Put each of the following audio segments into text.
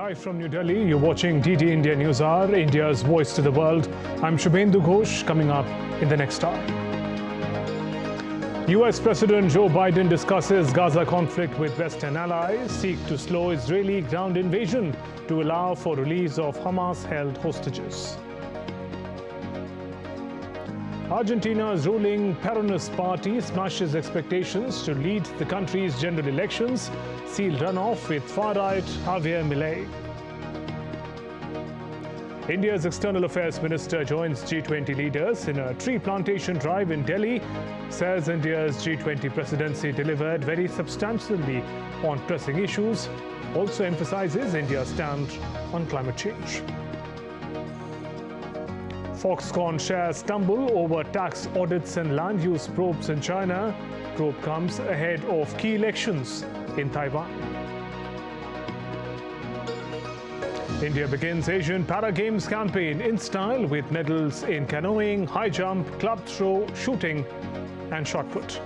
Live from New Delhi, you're watching DD India News Hour, India's voice to the world. I'm Shubhendu Ghosh, coming up in the next hour. US President Joe Biden discusses Gaza conflict with Western allies, seek to slow Israeli ground invasion to allow for release of Hamas-held hostages. Argentina's ruling Peronist party smashes expectations to lead the country's general elections, sealed runoff with far-right Javier Milei. India's External Affairs Minister joins G20 leaders in a tree plantation drive in Delhi, says India's G20 presidency delivered very substantially on pressing issues, also emphasizes India's stand on climate change. Foxconn shares tumble over tax audits and land use probes in China. Probe comes ahead of key elections in Taiwan. India begins Asian Para Games campaign in style with medals in canoeing, high jump, club throw, shooting and shot put.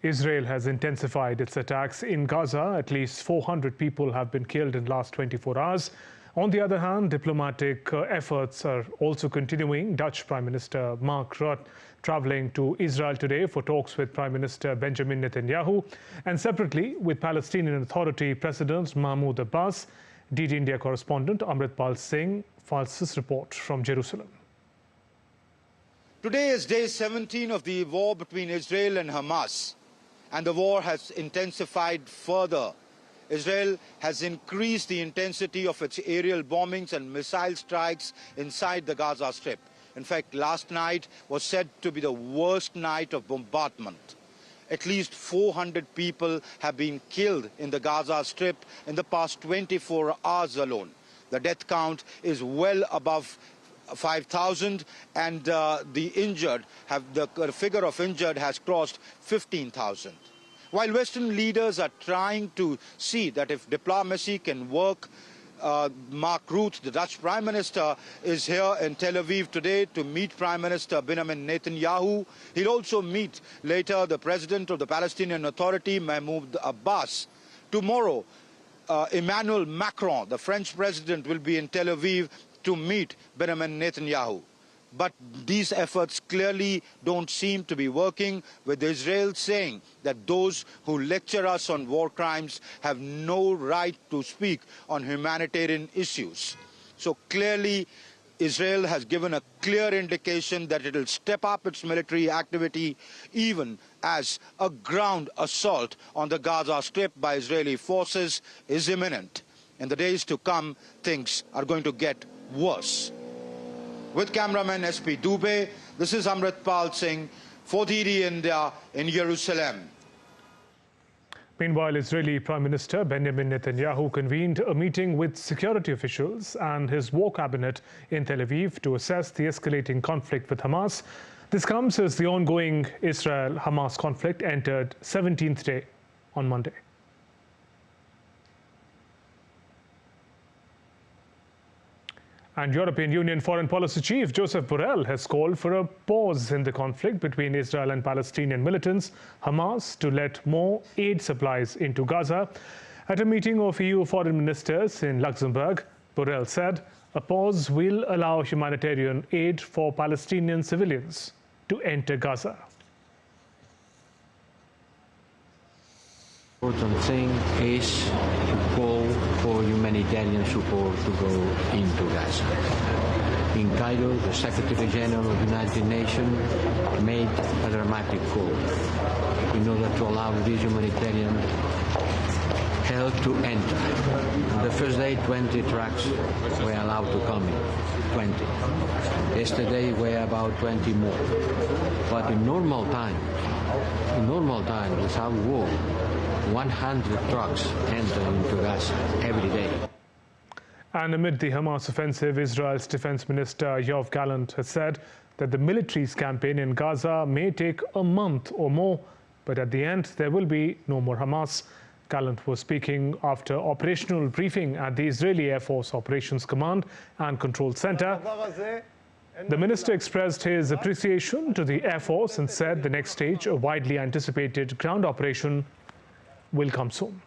Israel has intensified its attacks in Gaza. At least 400 people have been killed in the last 24 hours. On the other hand, diplomatic efforts are also continuing. Dutch Prime Minister Mark Rutte traveling to Israel today for talks with Prime Minister Benjamin Netanyahu and separately with Palestinian Authority President Mahmoud Abbas. DD India correspondent Amritpal Singh files this report from Jerusalem. Today is day 17 of the war between Israel and Hamas. And the war has intensified further. Israel has increased the intensity of its aerial bombings and missile strikes inside the Gaza Strip. In fact, last night was said to be the worst night of bombardment. At least 400 people have been killed in the Gaza Strip in the past 24 hours alone. The death count is well above 5,000 and the figure of injured has crossed 15,000. While Western leaders are trying to see that if diplomacy can work, Mark Rutte, the Dutch Prime Minister, is here in Tel Aviv today to meet Prime Minister Benjamin Netanyahu. He'll also meet later the President of the Palestinian Authority, Mahmoud Abbas. Tomorrow, Emmanuel Macron, the French President, will be in Tel Aviv to meet Benjamin Netanyahu. But these efforts clearly don't seem to be working, with Israel saying that those who lecture us on war crimes have no right to speak on humanitarian issues. So clearly, Israel has given a clear indication that it will step up its military activity even as a ground assault on the Gaza Strip by Israeli forces is imminent. In the days to come, things are going to get worse. With cameraman SP Dubey, this is Amritpal Singh for DD India in Jerusalem. Meanwhile, Israeli Prime Minister Benjamin Netanyahu convened a meeting with security officials and his war cabinet in Tel Aviv to assess the escalating conflict with Hamas. This comes as the ongoing Israel-Hamas conflict entered 17th day on Monday. And European Union Foreign Policy Chief Joseph Borrell has called for a pause in the conflict between Israel and Palestinian militants, Hamas, to let more aid supplies into Gaza. At a meeting of EU foreign ministers in Luxembourg, Borrell said a pause will allow humanitarian aid for Palestinian civilians to enter Gaza. The important thing is to call for humanitarian support to go into Gaza. In Cairo, the Secretary General of the United Nations made a dramatic call in order to allow this humanitarian help to enter. On the first day, 20 trucks were allowed to come in, 20. Yesterday, were about 20 more. But in normal time, without war, 100 trucks enter into Gaza every day. And amid the Hamas offensive, Israel's Defense Minister Yoav Gallant has said that the military's campaign in Gaza may take a month or more, but at the end there will be no more Hamas. Gallant was speaking after operational briefing at the Israeli Air Force Operations Command and Control Center. The minister expressed his appreciation to the Air Force and said the next stage, a widely anticipated ground operation, will come soon.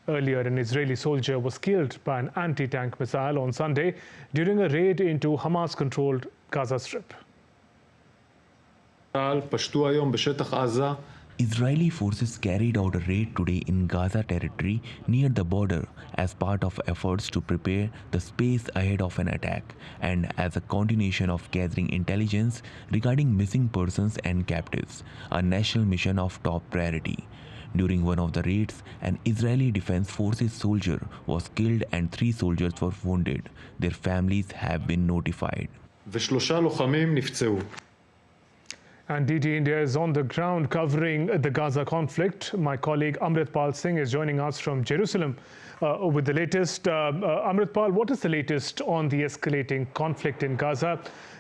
Earlier, an Israeli soldier was killed by an anti-tank missile on Sunday during a raid into Hamas-controlled Gaza Strip. Israeli forces carried out a raid today in Gaza territory near the border as part of efforts to prepare the space ahead of an attack and as a continuation of gathering intelligence regarding missing persons and captives, a national mission of top priority. During one of the raids, an Israeli Defense Forces soldier was killed and 3 soldiers were wounded. Their families have been notified. And DT India is on the ground covering the Gaza conflict. My colleague Amritpal Singh is joining us from Jerusalem with the latest. Amritpal, what is the latest on the escalating conflict in Gaza,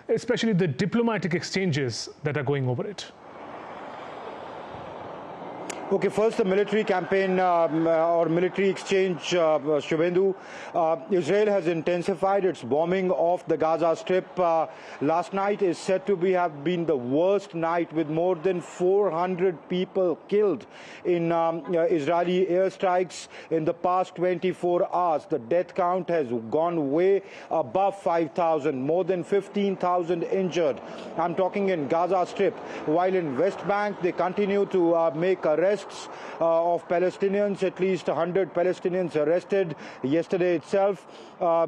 especially the diplomatic exchanges that are going over it? Okay, first the military campaign or military exchange, Shubhendu. Israel has intensified its bombing of the Gaza Strip. Last night is said to have been the worst night with more than 400 people killed in Israeli airstrikes in the past 24 hours. The death count has gone way above 5,000, more than 15,000 injured. I'm talking in Gaza Strip. While in West Bank, they continue to make arrests of Palestinians, at least 100 Palestinians arrested yesterday itself.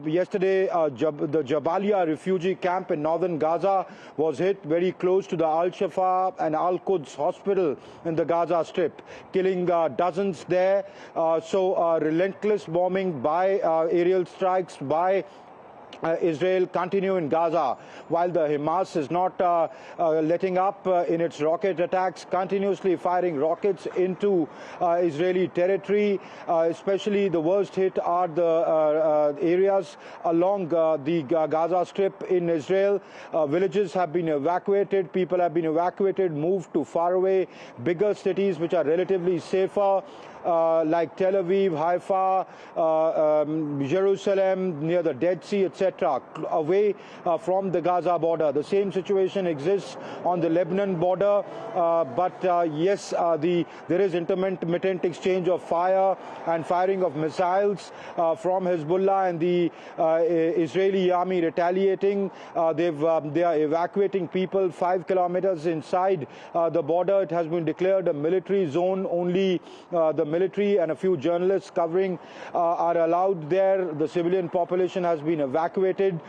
Yesterday, the Jabalia refugee camp in northern Gaza was hit very close to the Al-Shifa and Al-Quds hospital in the Gaza Strip, killing dozens there. So relentless bombing by aerial strikes by Israel continue in Gaza, while the Hamas is not letting up in its rocket attacks, continuously firing rockets into Israeli territory. Especially the worst hit are the areas along the Gaza Strip in Israel. Villages have been evacuated, people have been evacuated, moved to faraway, bigger cities which are relatively safer. Like Tel Aviv, Haifa, Jerusalem, near the Dead Sea, etc., away from the Gaza border. The same situation exists on the Lebanon border, but yes, there is intermittent exchange of fire and firing of missiles from Hezbollah and the Israeli army retaliating. They are evacuating people 5 kilometers inside the border. It has been declared a military zone. Only the military and a few journalists covering are allowed there. The civilian population has been evacuated.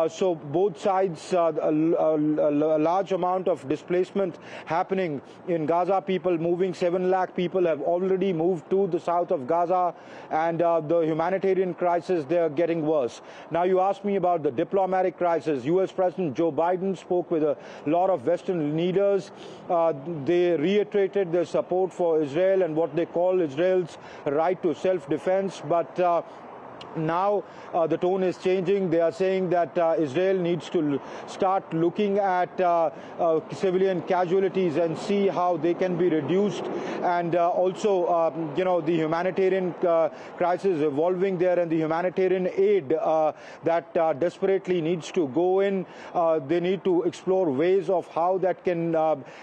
So both sides, a large amount of displacement happening in Gaza. People moving, 7 lakh people have already moved to the south of Gaza, and the humanitarian crisis there getting worse. Now you asked me about the diplomatic crisis. U.S. President Joe Biden spoke with a lot of Western leaders. They reiterated their support for Israel and what they call Israel's right to self-defense, but now the tone is changing. They are saying that Israel needs to start looking at civilian casualties and see how they can be reduced, and also the humanitarian crisis evolving there and the humanitarian aid that desperately needs to go in. They need to explore ways of how that can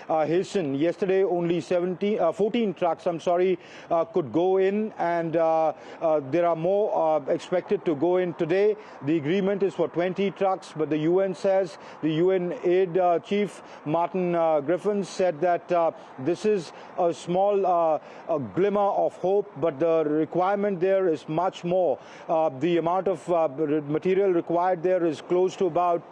hasten. Yesterday only 14 trucks could go in, and there are more expected to go in today. The agreement is for 20 trucks, but the UN says, the UN aid chief Martin Griffiths said that this is a small a glimmer of hope, but the requirement there is much more. The amount of material required there is close to about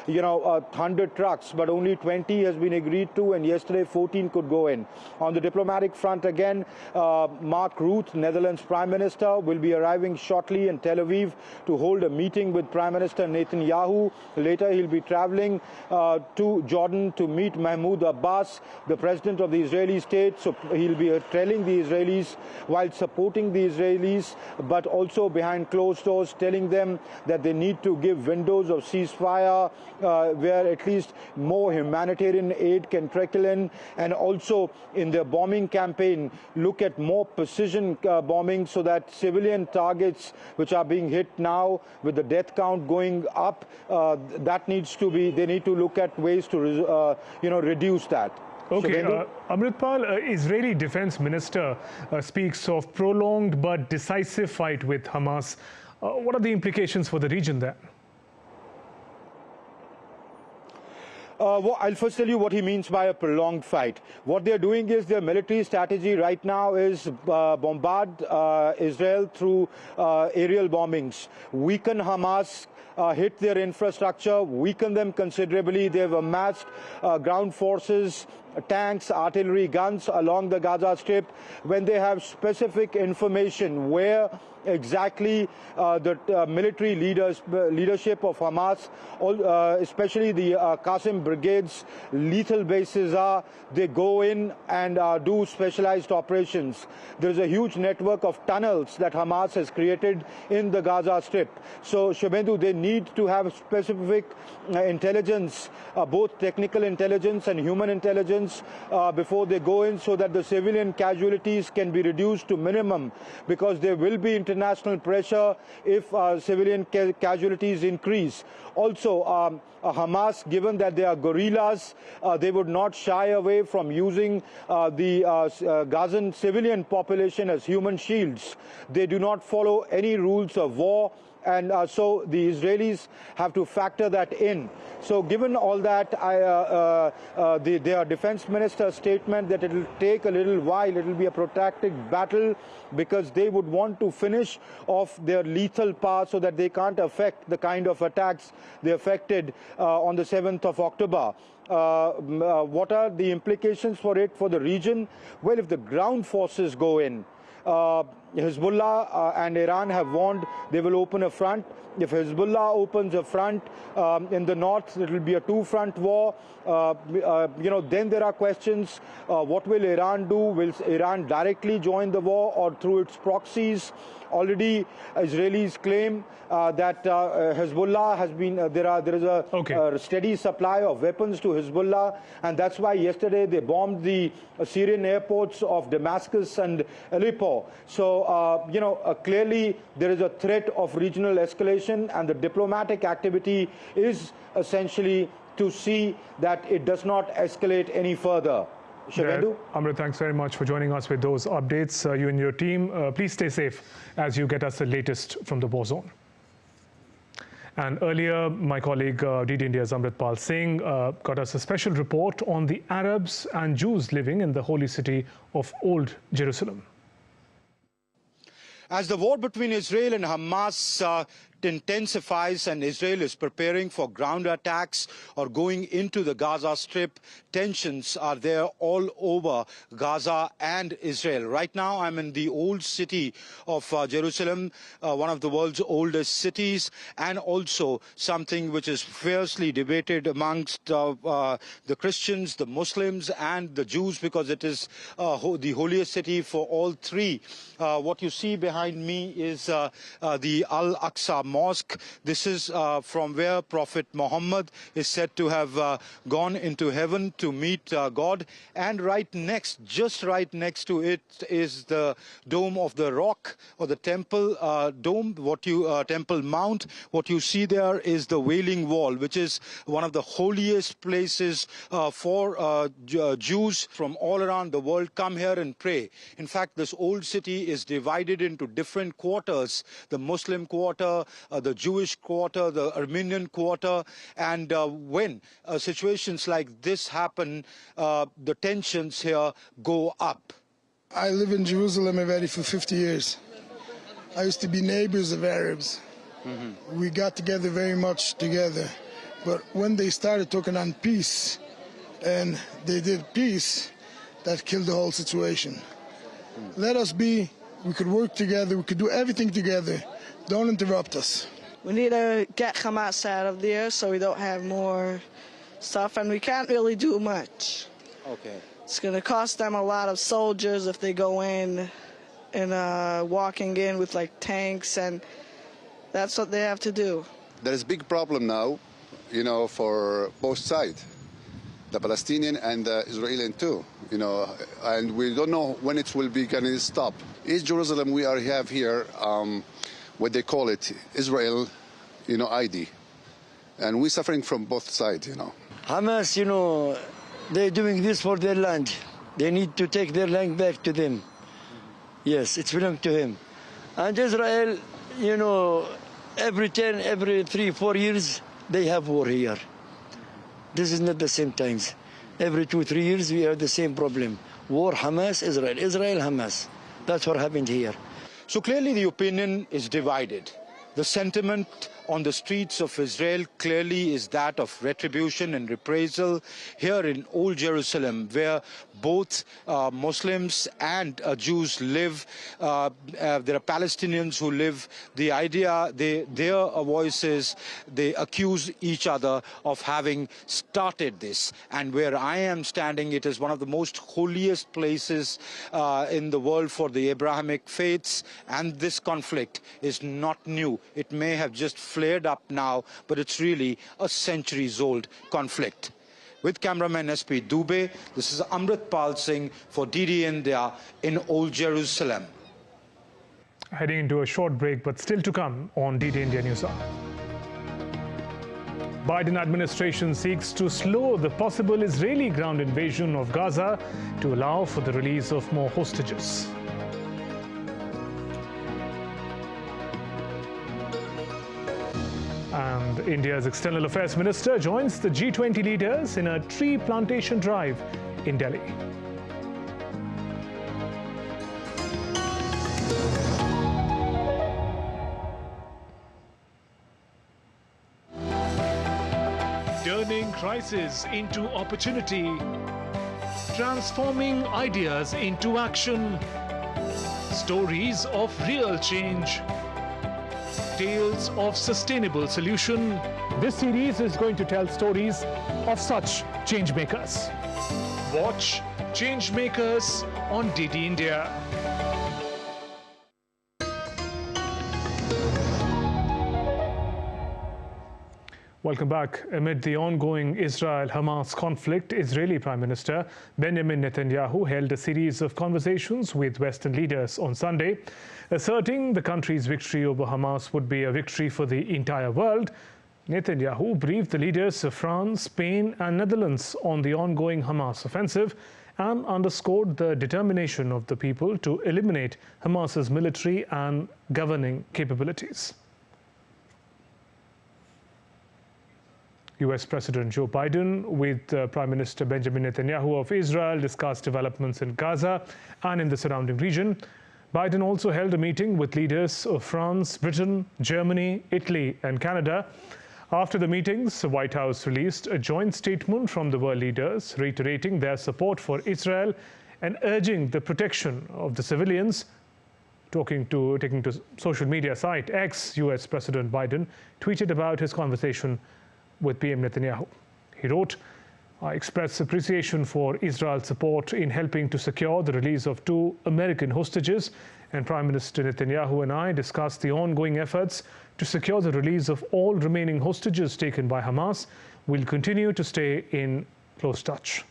100 trucks, but only 20 has been agreed to, and yesterday 14 could go in. On the diplomatic front again, Mark Rutte, Netherlands Prime Minister, will be arriving shortly currently in Tel Aviv to hold a meeting with Prime Minister Netanyahu. Later, he'll be traveling to Jordan to meet Mahmoud Abbas, the president of the Israeli state. So he'll be trailing the Israelis while supporting the Israelis, but also behind closed doors, telling them that they need to give windows of ceasefire where at least more humanitarian aid can trickle in, and also in their bombing campaign look at more precision bombing so that civilian targets which are being hit now with the death count going up, that needs to be, they need to look at ways to reduce that. Okay, Amritpal, Israeli Defense Minister speaks of prolonged but decisive fight with Hamas. What are the implications for the region there? Well, I'll first tell you what he means by a prolonged fight. What they're doing is their military strategy right now is bombard Israel through aerial bombings, weaken Hamas, hit their infrastructure, weaken them considerably. They've amassed ground forces, tanks, artillery, guns along the Gaza Strip. When they have specific information where exactly the military leadership of Hamas, especially the Qasim Brigade's lethal bases are, they go in and do specialized operations. There's a huge network of tunnels that Hamas has created in the Gaza Strip. So, Shubhendu, they need to have specific intelligence, both technical intelligence and human intelligence, before they go in, so that the civilian casualties can be reduced to minimum, because there will be international pressure if civilian casualties increase. Also, Hamas, given that they are guerrillas, they would not shy away from using the Gazan civilian population as human shields. They do not follow any rules of war, and so the Israelis have to factor that in. So given all that, their defense minister's statement that it will take a little while, it will be a protracted battle, because they would want to finish off their lethal power so that they can't affect the kind of attacks they affected on the 7th of October. What are the implications for it for the region? Well, if the ground forces go in, Hezbollah and Iran have warned they will open a front. If Hezbollah opens a front in the north, it will be a two-front war. Then there are questions. What will Iran do? Will Iran directly join the war or through its proxies? Already, Israelis claim that Hezbollah has been, there is a steady supply of weapons to Hezbollah, and that's why yesterday they bombed the Syrian airports of Damascus and Aleppo. So, clearly there is a threat of regional escalation, and the diplomatic activity is essentially to see that it does not escalate any further. Amrit, thanks very much for joining us with those updates. You and your team, please stay safe as you get us the latest from the war zone. And earlier, my colleague DD India's Amritpal Singh got us a special report on the Arabs and Jews living in the holy city of Old Jerusalem. As the war between Israel and Hamas intensifies and Israel is preparing for ground attacks or going into the Gaza Strip, tensions are there all over Gaza and Israel. Right now, I'm in the old city of Jerusalem, one of the world's oldest cities, and also something which is fiercely debated amongst the Christians, the Muslims, and the Jews, because it is the holiest city for all three. What you see behind me is the Al-Aqsa Mosque. This is from where Prophet Muhammad is said to have gone into heaven to meet God. And just right next to it is the Dome of the Rock, or the Temple Dome, Temple Mount. What you see there is the Wailing Wall, which is one of the holiest places for Jews from all around the world come here and pray. In fact, this old city is divided into different quarters: the Muslim quarter, the Jewish quarter, the Armenian quarter, and when situations like this happen, the tensions here go up. I live in Jerusalem already for 50 years. I used to be neighbors of Arabs. We got together very much together. But when they started talking on peace, and they did peace, that killed the whole situation. Let us be We could work together. We could do everything together. Don't interrupt us. We need to get Hamas out of there so we don't have more stuff, and we can't really do much. Okay. It's going to cost them a lot of soldiers if they go in and walking in with like tanks, and that's what they have to do. There is a big problem now, for both sides, the Palestinian and the Israeli too, and we don't know when it will be going to stop. East Jerusalem, we have here what they call it, Israel, ID. And we're suffering from both sides, Hamas, they're doing this for their land. They need to take their land back to them. Yes, it belongs to him. And Israel, every 3, 4 years, they have war here. This is not the same times. Every 2, 3 years, we have the same problem. War, Hamas, Israel. Israel, Hamas. That's what happened here. So clearly the opinion is divided. The sentiment on the streets of Israel clearly is that of retribution and reprisal. Here in Old Jerusalem, where both Muslims and Jews live, there are Palestinians who live. The idea, their voices, they accuse each other of having started this. And where I am standing, it is one of the most holiest places in the world for the Abrahamic faiths. And this conflict is not new. It may have just flared up now, but it's really a centuries-old conflict. With cameraman SP Dubey, this is Amrit Pal Singh for DD India in Old Jerusalem. Heading into a short break, but still to come on DD India News Hour. Biden administration seeks to slow the possible Israeli ground invasion of Gaza to allow for the release of more hostages. And India's External Affairs Minister joins the G20 leaders in a tree plantation drive in Delhi. Turning crisis into opportunity, transforming ideas into action, stories of real change. Tales of Sustainable Solution. This series is going to tell stories of such changemakers. Watch Changemakers on DD India. Welcome back. Amid the ongoing Israel-Hamas conflict, Israeli Prime Minister Benjamin Netanyahu held a series of conversations with Western leaders on Sunday, asserting the country's victory over Hamas would be a victory for the entire world. Netanyahu briefed the leaders of France, Spain and Netherlands on the ongoing Hamas offensive and underscored the determination of the people to eliminate Hamas's military and governing capabilities. US President Joe Biden with Prime Minister Benjamin Netanyahu of Israel discussed developments in Gaza and in the surrounding region. Biden also held a meeting with leaders of France, Britain, Germany, Italy and Canada. After the meetings, the White House released a joint statement from the world leaders reiterating their support for Israel and urging the protection of the civilians. Taking to social media site X, US President Biden tweeted about his conversation with PM Netanyahu. He wrote, "I express appreciation for Israel's support in helping to secure the release of 2 American hostages, and Prime Minister Netanyahu and I discussed the ongoing efforts to secure the release of all remaining hostages taken by Hamas. We'll continue to stay in close touch."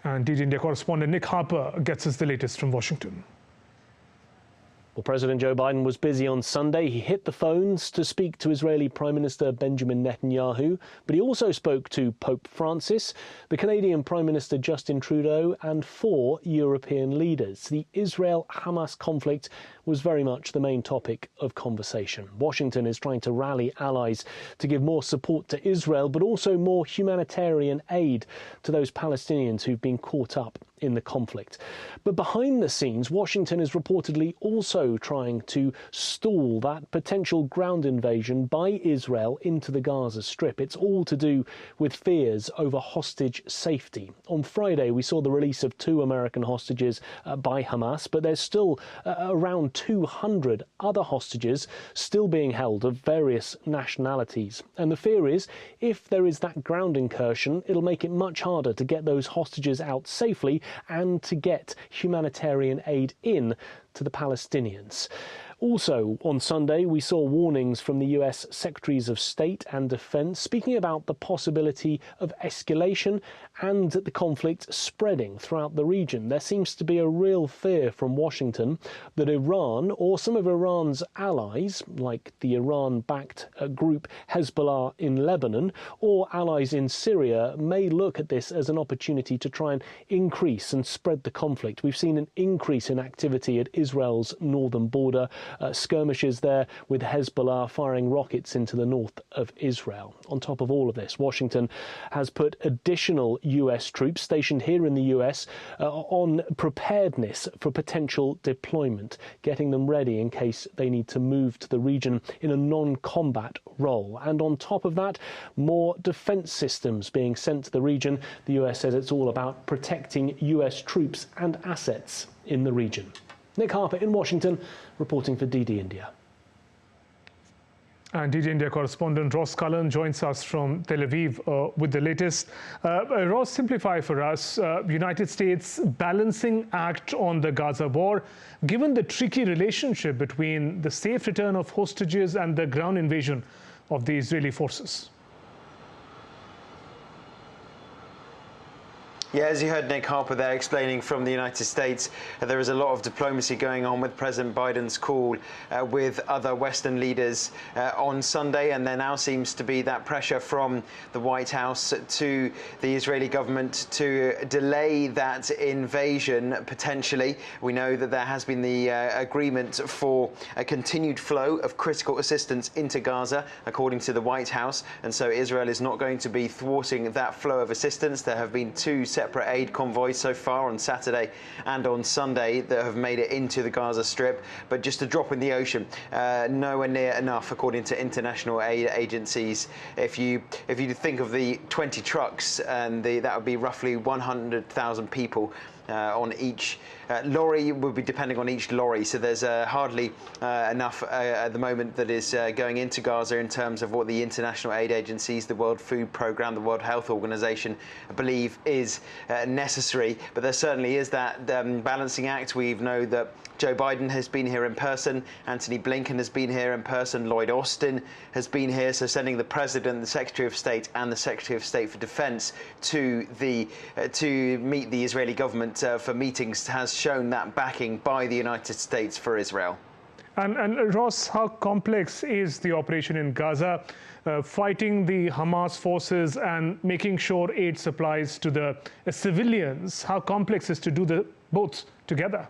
And DD India correspondent Nick Harper gets us the latest from Washington. Well, President Joe Biden was busy on Sunday. He hit the phones to speak to Israeli Prime Minister Benjamin Netanyahu, but he also spoke to Pope Francis, the Canadian Prime Minister Justin Trudeau, and 4 European leaders. The Israel-Hamas conflict was very much the main topic of conversation. Washington is trying to rally allies to give more support to Israel, but also more humanitarian aid to those Palestinians who've been caught up in the conflict. But behind the scenes, Washington is reportedly also trying to stall that potential ground invasion by Israel into the Gaza Strip. It's all to do with fears over hostage safety. On Friday, we saw the release of 2 American hostages by Hamas, but there's still around 200 other hostages still being held of various nationalities. And the fear is, if there is that ground incursion, it'll make it much harder to get those hostages out safely and to get humanitarian aid in to the Palestinians. Also, on Sunday, we saw warnings from the US Secretaries of State and Defense speaking about the possibility of escalation and the conflict spreading throughout the region. There seems to be a real fear from Washington that Iran or some of Iran's allies, like the Iran-backed group Hezbollah in Lebanon or allies in Syria, may look at this as an opportunity to try and increase and spread the conflict. We've seen an increase in activity at Israel's northern border, skirmishes there with Hezbollah firing rockets into the north of Israel. On top of all of this, Washington has put additional US troops stationed here in the US on preparedness for potential deployment, getting them ready in case they need to move to the region in a non-combat role. And on top of that, more defense systems being sent to the region. The US says it's all about protecting US troops and assets in the region. Nick Harper in Washington, reporting for DD India. And DD India correspondent Ross Cullen joins us from Tel Aviv with the latest. Ross, simplify for us United States balancing act on the Gaza war, given the tricky relationship between the safe return of hostages and the ground invasion of the Israeli forces. Yeah, as you heard Nick Harper there explaining from the United States, there is a lot of diplomacy going on with President Biden's call with other Western leaders on Sunday, and there now seems to be that pressure from the White House to the Israeli government to delay that invasion potentially. We know that there has been the agreement for a continued flow of critical assistance into Gaza, according to the White House, and so Israel is not going to be thwarting that flow of assistance. There have been 2 separate aid convoys so far on Saturday and on Sunday that have made it into the Gaza Strip, but just a drop in the ocean, nowhere near enough according to international aid agencies. If you think of the 20 trucks, and that would be roughly 100,000 people on each lorry, would be depending on each lorry. So there's hardly enough at the moment that is going into Gaza in terms of what the international aid agencies, the World Food Programme, the World Health Organization believe is necessary. But there certainly is that balancing act. We know that Joe Biden has been here in person, Antony Blinken has been here in person, Lloyd Austin has been here, so sending the President, the Secretary of State and the Secretary of State for Defense to meet the Israeli government for meetings has shown that backing by the United States for Israel. And Ross, how complex is the operation in Gaza, fighting the Hamas forces and making sure aid supplies to the civilians? How complex is to do both together?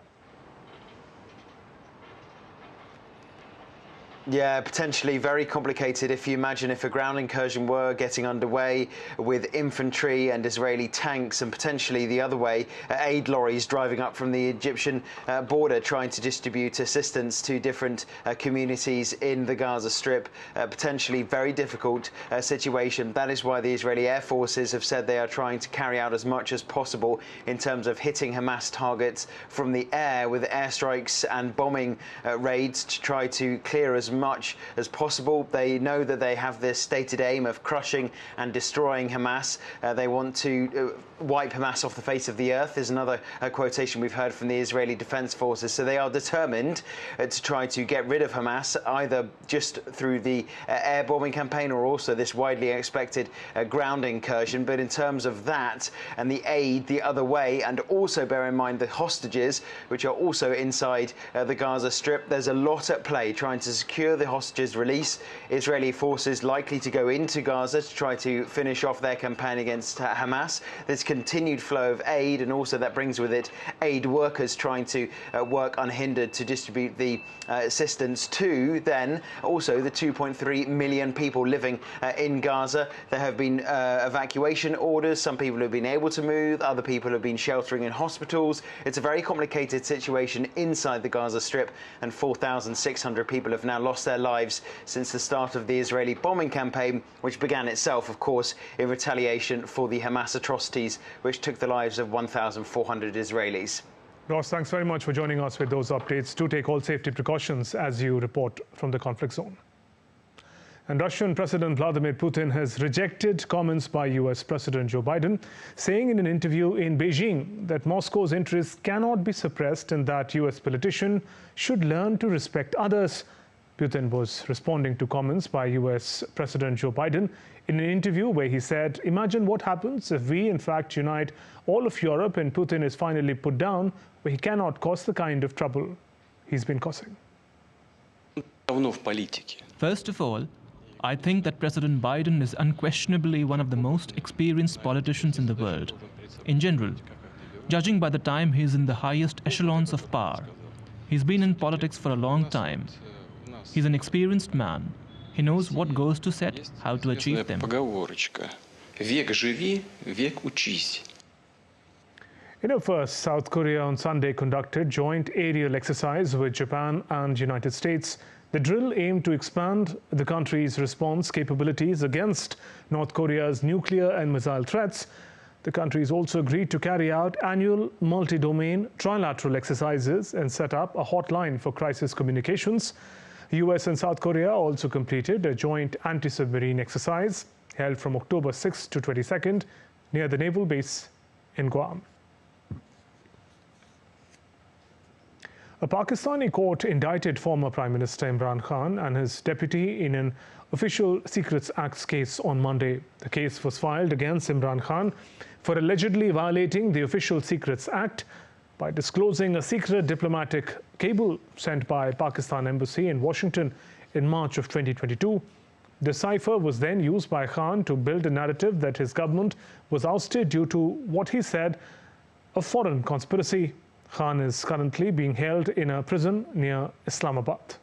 Yeah, potentially very complicated. If you imagine if a ground incursion were getting underway with infantry and Israeli tanks and potentially the other way, aid lorries driving up from the Egyptian border trying to distribute assistance to different communities in the Gaza Strip, potentially very difficult situation. That is why the Israeli Air Forces have said they are trying to carry out as much as possible in terms of hitting Hamas targets from the air with airstrikes and bombing raids to try to clear as much as possible. They know that they have this stated aim of crushing and destroying Hamas. They want to wipe Hamas off the face of the earth, is another quotation we've heard from the Israeli Defense Forces. So they are determined to try to get rid of Hamas, either just through the air bombing campaign or also this widely expected ground incursion. But in terms of that and the aid the other way, and also bear in mind the hostages, which are also inside the Gaza Strip, there's a lot at play trying to secure secure the hostages' release. Israeli forces likely to go into Gaza to try to finish off their campaign against Hamas. There's continued flow of aid, and also that brings with it aid workers trying to work unhindered to distribute the assistance to then also the 2.3 million people living in Gaza. There have been evacuation orders. Some people have been able to move, other people have been sheltering in hospitals. It's a very complicated situation inside the Gaza Strip, and 4,600 people have now lost their lives since the start of the Israeli bombing campaign, which began itself, of course, in retaliation for the Hamas atrocities, which took the lives of 1,400 Israelis. Ross, thanks very much for joining us with those updates. Do take all safety precautions as you report from the conflict zone. And Russian President Vladimir Putin has rejected comments by US President Joe Biden, saying in an interview in Beijing that Moscow's interests cannot be suppressed and that US politicians should learn to respect others. Putin was responding to comments by US President Joe Biden in an interview where he said, "Imagine what happens if we in fact unite all of Europe and Putin is finally put down, where he cannot cause the kind of trouble he's been causing." First of all, I think that President Biden is unquestionably one of the most experienced politicians in the world, in general, judging by the time he's in the highest echelons of power. He's been in politics for a long time. He's an experienced man. He knows what goals to set, how to achieve them. First, South Korea on Sunday conducted joint aerial exercise with Japan and United States. The drill aimed to expand the country's response capabilities against North Korea's nuclear and missile threats. The countries also agreed to carry out annual multi-domain trilateral exercises and set up a hotline for crisis communications. The US and South Korea also completed a joint anti-submarine exercise held from October 6th to 22nd near the naval base in Guam. A Pakistani court indicted former Prime Minister Imran Khan and his deputy in an Official Secrets Act case on Monday. The case was filed against Imran Khan for allegedly violating the Official Secrets Act by disclosing a secret diplomatic cable sent by Pakistan Embassy in Washington in March of 2022. The cipher was then used by Khan to build a narrative that his government was ousted due to what he said a foreign conspiracy. Khan is currently being held in a prison near Islamabad.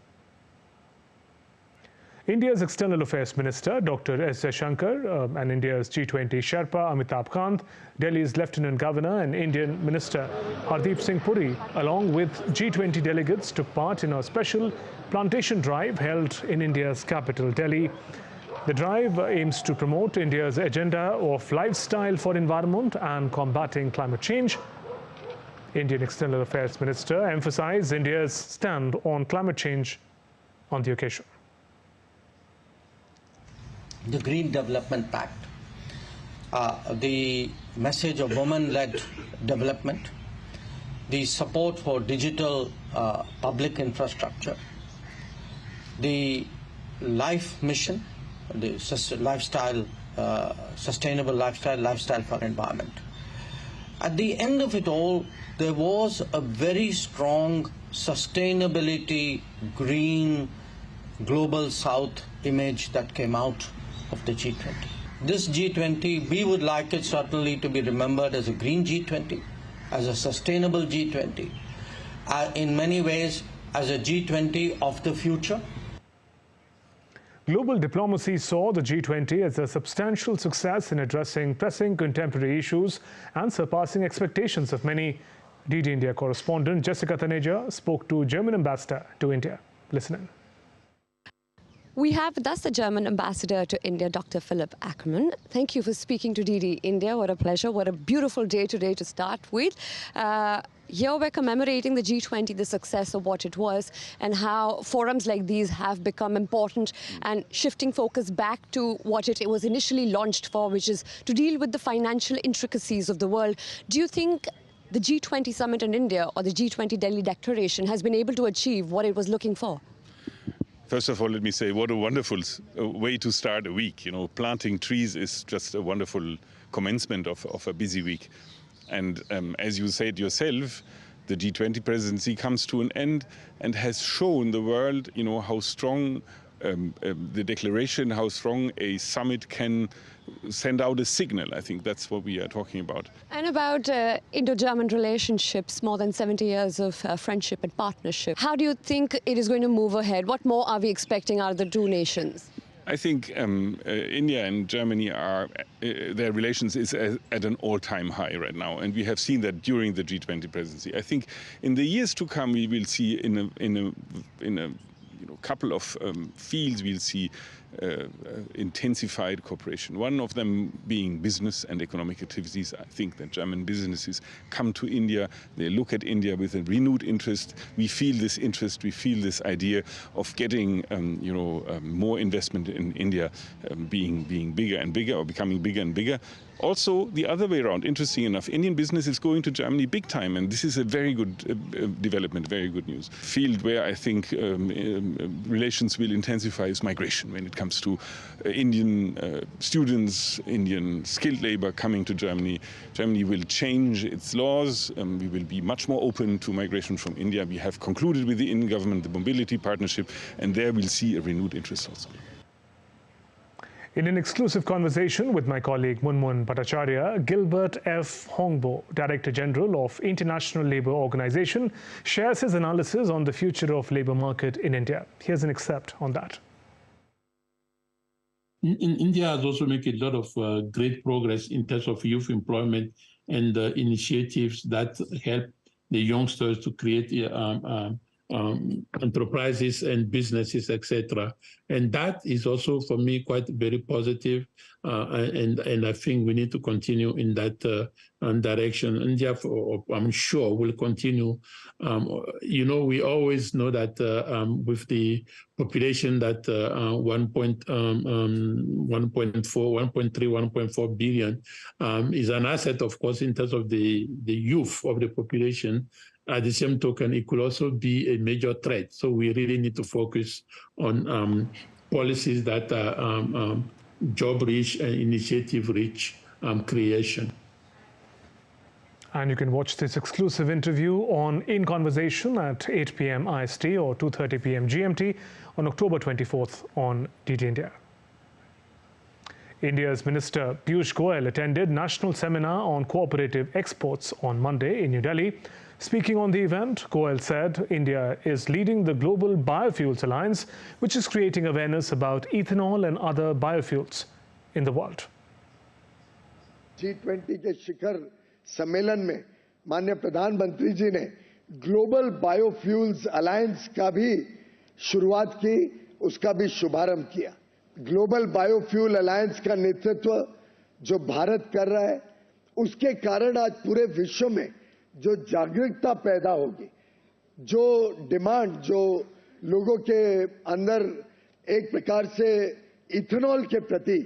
India's External Affairs Minister, Dr. S. Jaishankar, and India's G20 Sherpa Amitabh Kant, Delhi's Lieutenant Governor and Indian Minister Hardeep Singh Puri, along with G20 delegates, took part in a special plantation drive held in India's capital, Delhi. The drive aims to promote India's agenda of lifestyle for environment and combating climate change. Indian External Affairs Minister emphasized India's stand on climate change on the occasion. The Green Development Pact, the message of women-led development, the support for digital public infrastructure, the life mission, the sustainable lifestyle for environment. At the end of it all, there was a very strong sustainability, green, global south image that came out of the G20. This G20, we would like it certainly to be remembered as a green G20, as a sustainable G20, in many ways as a G20 of the future. Global diplomacy saw the G20 as a substantial success in addressing pressing contemporary issues and surpassing expectations of many. DD India correspondent Jessica Taneja spoke to German ambassador to India. Listen in. We have with us the German ambassador to India, Dr. Philipp Ackermann. Thank you for speaking to DD India. What a pleasure. What a beautiful day today to start with. Here we're commemorating the G20, the success of what it was, and how forums like these have become important and shifting focus back to what it was initially launched for, which is to deal with the financial intricacies of the world. Do you think the G20 summit in India or the G20 Delhi Declaration has been able to achieve what it was looking for? First of all, let me say what a wonderful way to start a week. You know, planting trees is just a wonderful commencement of a busy week. And as you said yourself, the G20 presidency comes to an end and has shown the world, how strong the declaration, how strong a summit can send out a signal. I think that's what we are talking about. And about Indo-German relationships, more than 70 years of friendship and partnership. How do you think it is going to move ahead? What more are we expecting out of the two nations? I think India and Germany their relations is at an all-time high right now, and we have seen that during the G20 presidency. I think in the years to come we will see in a couple of fields we'll see intensified cooperation. One of them being business and economic activities. I think that German businesses come to India, they look at India with a renewed interest. We feel this interest, we feel this idea of getting more investment in India being bigger and bigger, or becoming bigger and bigger. Also, the other way around, interesting enough, Indian business is going to Germany big time, and this is a very good development, very good news. Field where I think relations will intensify is migration when it comes to Indian students, Indian skilled labor coming to Germany. Germany will change its laws. We will be much more open to migration from India. We have concluded with the Indian government the mobility partnership, and there we'll see a renewed interest also. In an exclusive conversation with my colleague Munmun Bhattacharya, Gilbert F. Hongbo, Director General of International Labour Organization, shares his analysis on the future of labour market in India. Here's an excerpt on that. India has also made a lot of great progress in terms of youth employment and initiatives that help the youngsters to create enterprises and businesses, etc. And that is also, for me, quite very positive. And I think we need to continue in that direction. India, I'm sure, will continue. We always know that with the population that 1.3, 1.4 billion is an asset, of course, in terms of the youth of the population. At the same token, it could also be a major threat. So we really need to focus on policies that are job-rich and initiative-rich creation. And you can watch this exclusive interview on In Conversation at 8 p.m. IST or 2:30 p.m. GMT on October 24th on DD India. India's Minister Piyush Goyal attended National Seminar on Cooperative Exports on Monday in New Delhi. Speaking on the event, Goyal said India is leading the Global Biofuels Alliance, which is creating awareness about ethanol and other biofuels in the world. G20 के शिखर सम्मेलन में माननीय प्रधानमंत्री जी ने global biofuels alliance का भी शुरुआत की, उसका भी शुभारंभ किया। ग्लोबल बायोफ्यूल अलायंस का नेतृत्व जो भारत कर रहा है, उसके कारण आज पूरे विश्व में जो जागरूकता पैदा होगी, जो डिमांड जो लोगों के अंदर एक प्रकार से इथेनॉल के प्रति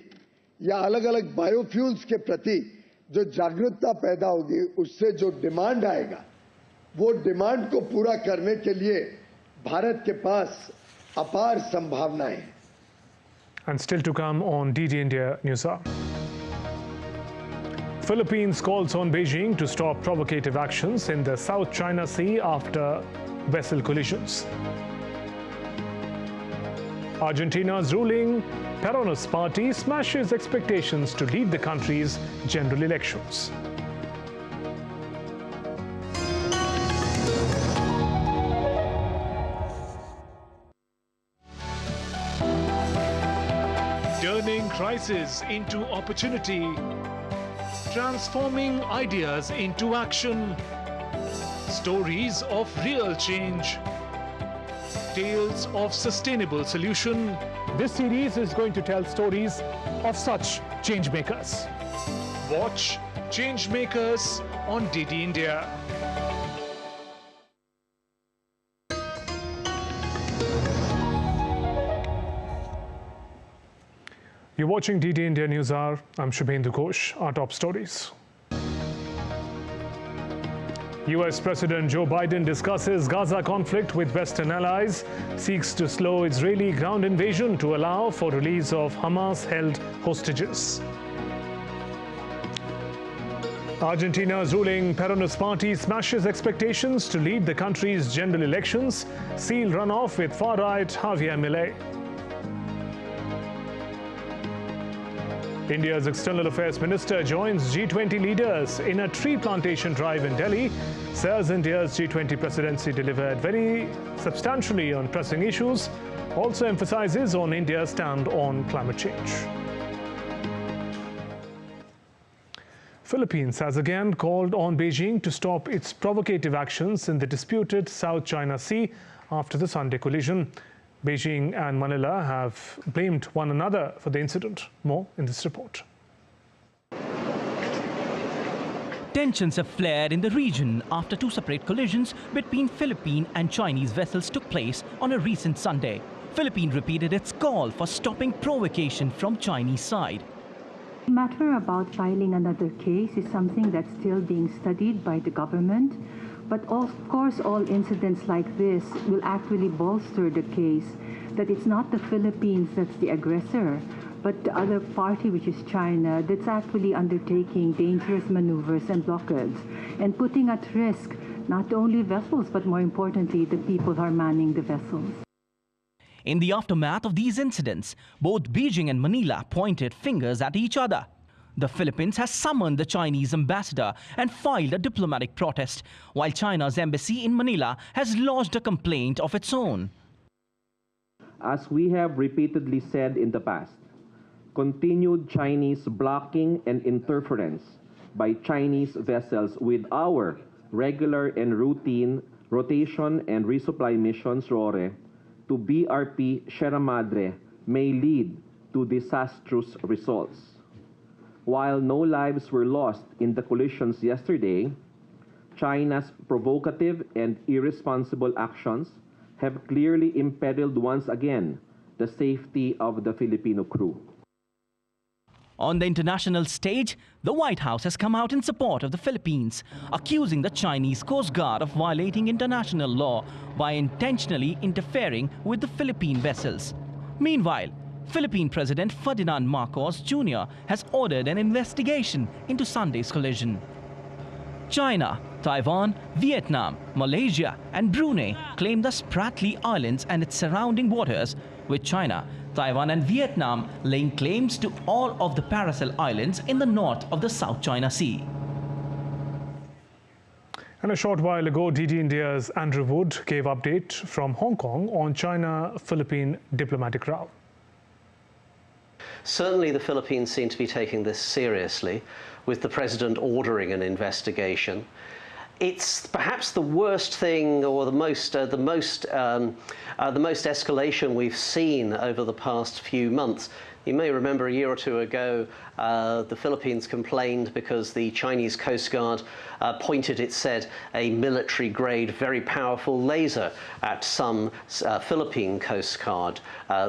या अलग अलग बायोफ्यूल्स के प्रति जो जागरूकता पैदा होगी, उससे जो डिमांड आएगा, वो डिमांड को पूरा करने के लिए भारत के पास अपार संभावनाएं हैं. And still to come on DD India News Hour. Philippines calls on Beijing to stop provocative actions in the South China Sea after vessel collisions. Argentina's ruling Peronist party smashes expectations to lead the country's general elections. Turning crisis into opportunity, transforming ideas into action, stories of real change, tales of sustainable solution. This series is going to tell stories of such changemakers. Watch Changemakers on DD India. You're watching DD India News Hour. I'm Shubhendu Ghosh. Our top stories. US President Joe Biden discusses Gaza conflict with Western allies, seeks to slow Israeli ground invasion to allow for release of Hamas-held hostages. Argentina's ruling Peronist party smashes expectations to lead the country's general elections. Seal runoff with far-right Javier Milei. India's External Affairs Minister joins G20 leaders in a tree plantation drive in Delhi. Says India's G20 presidency delivered very substantially on pressing issues. Also emphasizes on India's stand on climate change. Philippines has again called on Beijing to stop its provocative actions in the disputed South China Sea after the Sunday collision. Beijing and Manila have blamed one another for the incident. More in this report. Tensions have flared in the region after two separate collisions between Philippine and Chinese vessels took place on a recent Sunday. Philippines repeated its call for stopping provocation from Chinese side. The matter about filing another case is something that's still being studied by the government. But of course, all incidents like this will actually bolster the case that it's not the Philippines that's the aggressor, but the other party, which is China, that's actually undertaking dangerous maneuvers and blockades and putting at risk not only vessels, but more importantly, the people who are manning the vessels. In the aftermath of these incidents, both Beijing and Manila pointed fingers at each other. The Philippines has summoned the Chinese ambassador and filed a diplomatic protest, while China's embassy in Manila has lodged a complaint of its own. As we have repeatedly said in the past, continued Chinese blocking and interference by Chinese vessels with our regular and routine rotation and resupply missions RORE to BRP Sierra Madre may lead to disastrous results. While no lives were lost in the collisions yesterday, China's provocative and irresponsible actions have clearly imperiled once again the safety of the Filipino crew. On the international stage, the White House has come out in support of the Philippines, accusing the Chinese Coast Guard of violating international law by intentionally interfering with the Philippine vessels. Meanwhile, Philippine President Ferdinand Marcos Jr. has ordered an investigation into Sunday's collision. China, Taiwan, Vietnam, Malaysia and Brunei claim the Spratly Islands and its surrounding waters, with China, Taiwan and Vietnam laying claims to all of the Paracel Islands in the north of the South China Sea. And a short while ago, DD India's Andrew Wood gave update from Hong Kong on China-Philippine diplomatic row. Certainly the Philippines seem to be taking this seriously, with the president ordering an investigation. It's perhaps the worst thing, or the most escalation we've seen over the past few months. You may remember a year or two ago, the Philippines complained because the Chinese Coast Guard pointed, it said, a military-grade, very powerful laser at some Philippine Coast Guard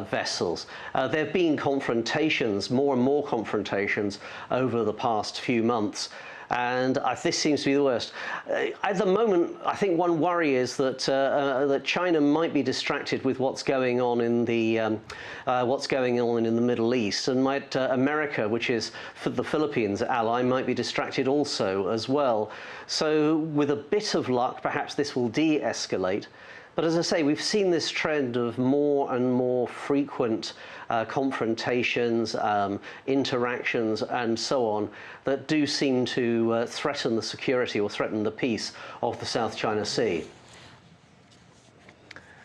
vessels. There have been confrontations, more and more confrontations, over the past few months. And this seems to be the worst. At the moment, I think one worry is that that China might be distracted with what's going on in the Middle East, and might America, which is for the Philippines ally, might be distracted also as well. So, with a bit of luck, perhaps this will de-escalate. But as I say, we've seen this trend of more and more frequent confrontations, interactions, and so on, that do seem to threaten the security or threaten the peace of the South China Sea.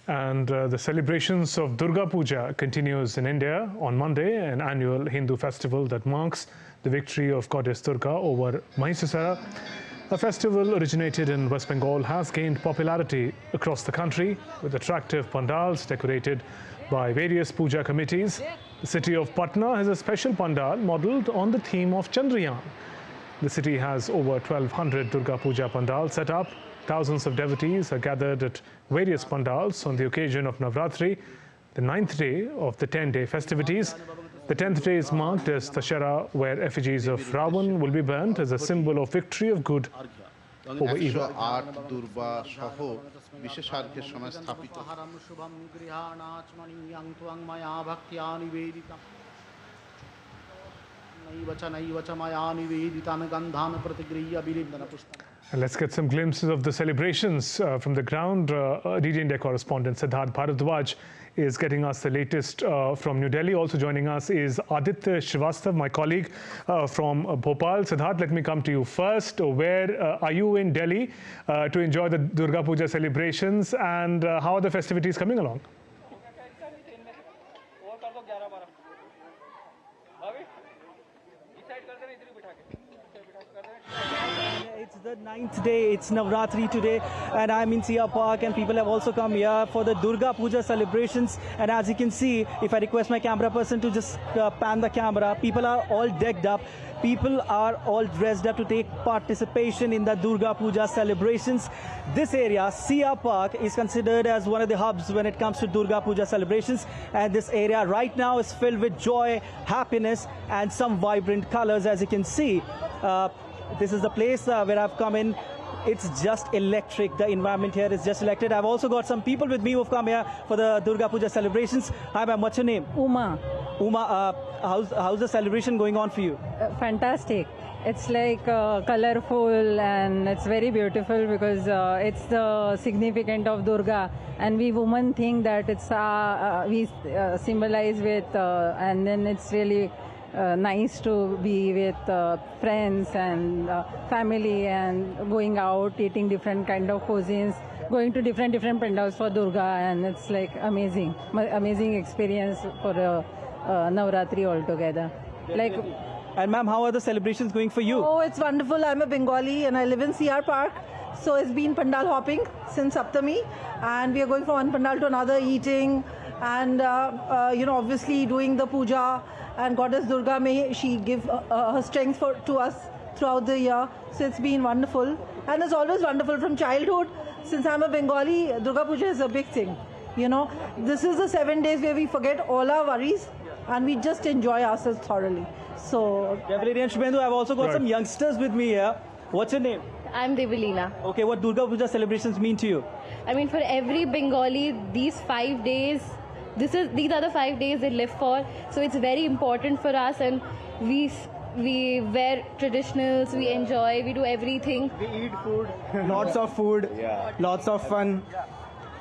And the celebrations of Durga Puja continues in India on Monday, an annual Hindu festival that marks the victory of goddess Durga over Mahisasura. A festival originated in West Bengal has gained popularity across the country, with attractive pandals decorated by various puja committees. The city of Patna has a special pandal modelled on the theme of Chandrayaan. The city has over 1,200 Durga Puja pandals set up. Thousands of devotees are gathered at various pandals on the occasion of Navratri, the 9th day of the 10-day festivities. The 10th day is marked as Dashera, where effigies of Ravan will be burnt as a symbol of victory of good over evil. And let's get some glimpses of the celebrations from the ground. DD India correspondent Siddharth Bharadwaj is getting us the latest from New Delhi. Also joining us is Aditya Srivastav, my colleague from Bhopal. Siddharth, let me come to you first. Where are you in Delhi to enjoy the Durga Puja celebrations, and how are the festivities coming along? It's the 9th day, it's Navratri today, and I'm in Sia Park, and people have also come here for the Durga Puja celebrations. And as you can see, if I request my camera person to just pan the camera, people are all decked up. People are all dressed up to take participation in the Durga Puja celebrations. This area, Sia Park, is considered as one of the hubs when it comes to Durga Puja celebrations. And this area right now is filled with joy, happiness, and some vibrant colors, as you can see. This is the place where I've come in. It's just electric. The environment here is just electric. I've also got some people with me who've come here for the Durga Puja celebrations. Hi, ma'am. What's your name? Uma. Uma, how's the celebration going on for you? Fantastic. It's like colorful, and it's very beautiful because it's the significant of Durga, and we women think that it's we symbolize with, and then it's really nice to be with friends and family, and going out, eating different kind of cuisines, going to different pandals for Durga, and it's like amazing experience for Navratri altogether. Definitely. And ma'am, how are the celebrations going for you? Oh, it's wonderful. I'm a Bengali and I live in CR Park. So it's been pandal hopping since Saptami, and we are going from one pandal to another, eating, and obviously doing the puja. And Goddess Durga, may she give her strength to us throughout the year. So it's been wonderful, and it's always wonderful from childhood. Since I'm a Bengali, Durga Puja is a big thing. This is the 7 days where we forget all our worries and we just enjoy ourselves thoroughly. So definitely. And Shubhendu, I've also got some youngsters with me here. What's your name? I'm Devilina. Okay, what Durga Puja celebrations mean to you? I mean, for every Bengali, these 5 days, these are the 5 days they live for. So it's very important for us, and we wear traditionals, we enjoy, we do everything. We eat food, lots of food, lots of fun.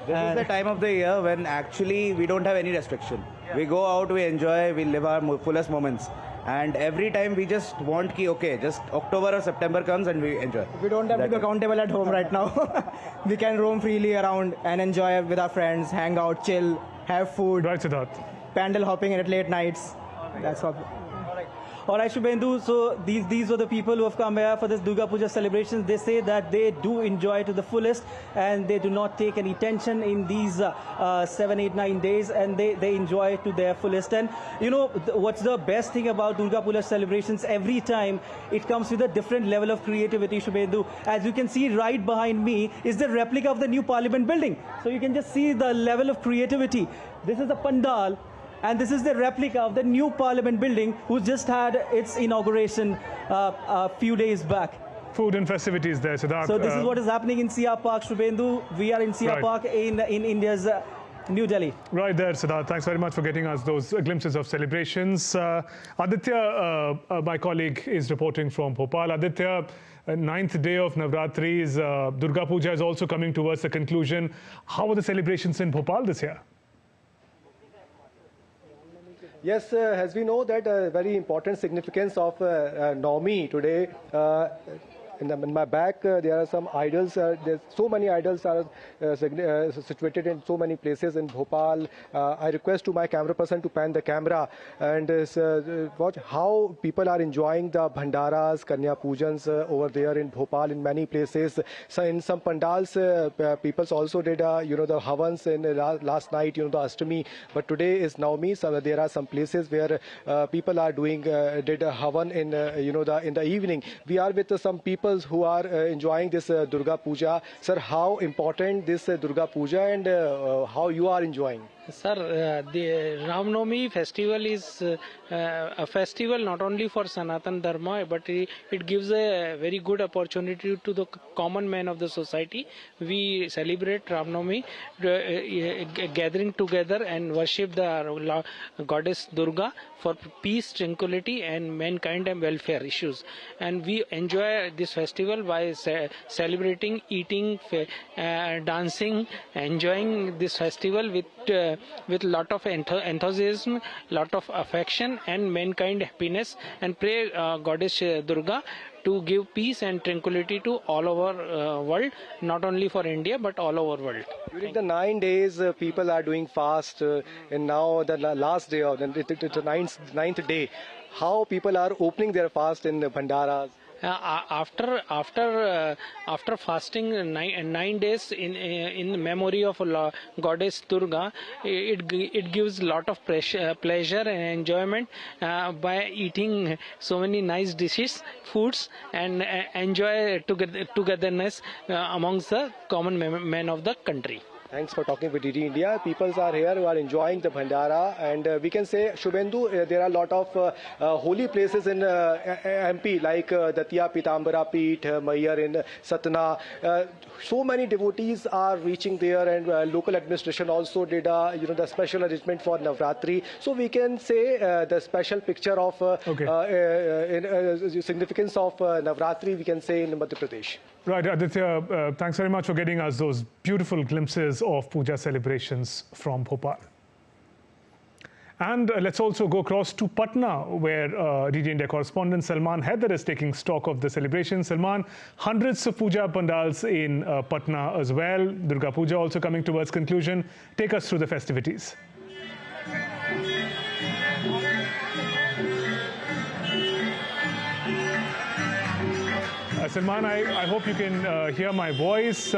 This is the time of the year when actually we don't have any restriction. We go out, we enjoy, we live our fullest moments. And every time we just want just October or September comes and we enjoy. We don't have to be accountable at home right now. We can roam freely around and enjoy with our friends, hang out, chill, have food. Right, Siddharth. Pandal hopping at late nights. That's all. All right, Shubhendu, so these were the people who have come here for this Durga Puja celebrations. They say that they do enjoy to the fullest, and they do not take any tension in these 7, 8, 9 days, and they enjoy it to their fullest. And what's the best thing about Durga Puja celebrations? Every time it comes with a different level of creativity, Shubhendu. As you can see right behind me is the replica of the new Parliament building. So you can just see the level of creativity. This is a pandal. And this is the replica of the new Parliament building, who just had its inauguration a few days back. Food and festivities there, Siddharth. So this is what is happening in Sia Park, Shubhendu. We are in Sia Park in India's New Delhi. Right there, Siddharth. Thanks very much for getting us those glimpses of celebrations. Aditya, my colleague, is reporting from Bhopal. Aditya, 9th day of Navratris, Durga Puja is also coming towards the conclusion. How are the celebrations in Bhopal this year? Yes, as we know that very important significance of Navami today. In my back, there are some idols. There's so many idols are situated in so many places in Bhopal. I request to my camera person to pan the camera and watch how people are enjoying the bhandaras, Kanya Pujans over there in Bhopal in many places. So in some pandals, people also did the Havans in last night, the Ashtami. But today is Navami. So there are some places where people are doing did a Havan in in the evening. We are with some people peoples who are enjoying this Durga Puja. Sir, how important this Durga Puja and how you are enjoying? Sir, the Ram Navami festival is a festival not only for Sanatan Dharma, but it gives a very good opportunity to the common man of the society. We celebrate Ram Navami, gathering together and worship the goddess Durga for peace, tranquility, and mankind and welfare issues. And we enjoy this festival by celebrating, eating, dancing, enjoying this festival with lot of enthusiasm, lot of affection and mankind happiness, and pray goddess Durga to give peace and tranquility to all over world, not only for India but all over world. During the 9 days, people are doing fast, and now the last day of the ninth day, how people are opening their fast in Bhandaras. After fasting 9 days in memory of goddess Durga, it gives lot of pleasure and enjoyment by eating so many nice dishes, foods, and enjoy togetherness amongst the common men of the country. Thanks for talking with DD India. Peoples are here who are enjoying the Bhandara, and we can say, Shubhendu, there are a lot of holy places in MP like Datia Pitambara Peeth, Mayar in Satna. So many devotees are reaching there, and local administration also did the special arrangement for Navratri. So we can say the special picture of significance of Navratri, we can say in Madhya Pradesh. Right, Aditya, thanks very much for getting us those beautiful glimpses of Puja celebrations from Bhopal. And let's also go across to Patna, where DD India correspondent Salman Haider is taking stock of the celebration. Salman, hundreds of Puja pandals in Patna as well. Durga Puja also coming towards conclusion. Take us through the festivities. Salman, I hope you can hear my voice.